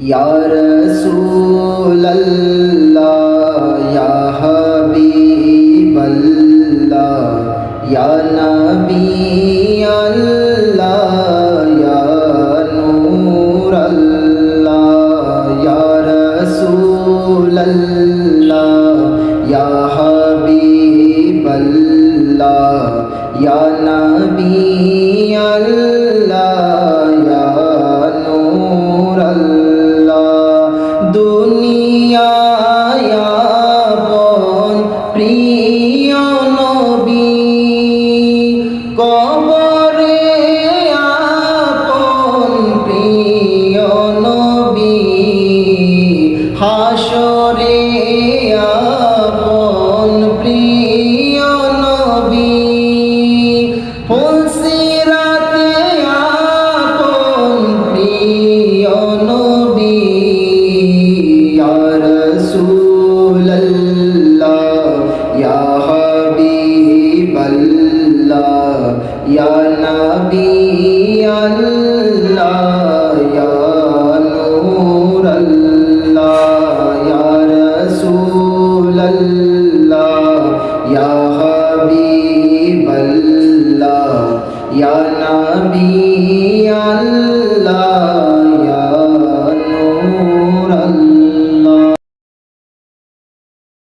या रसूल अल्लाह या हबीब अल्लाह या नबी अल्लाह या नूर अल्लाह या रसूल अल्लाह या हबीब अल्लाह या नबी अल्लाह या नूर अल्लाह दुनियाय আপন প্রিয় নবী কবরে আপন প্রিয় নবী হাসরে আপন প্রিয় নবী ফুলসিরাতে আপন প্রিয় নবী ইয়া রাসূলুল্লাহ ইয়া হাবিবাল্লাহ ইয়া নবী আল্লাহ ইয়া নূর আল্লাহ ইয়া রাসূলুল্লাহ ইয়া হাবিবাল্লাহ ইয়া নবী আল্লাহ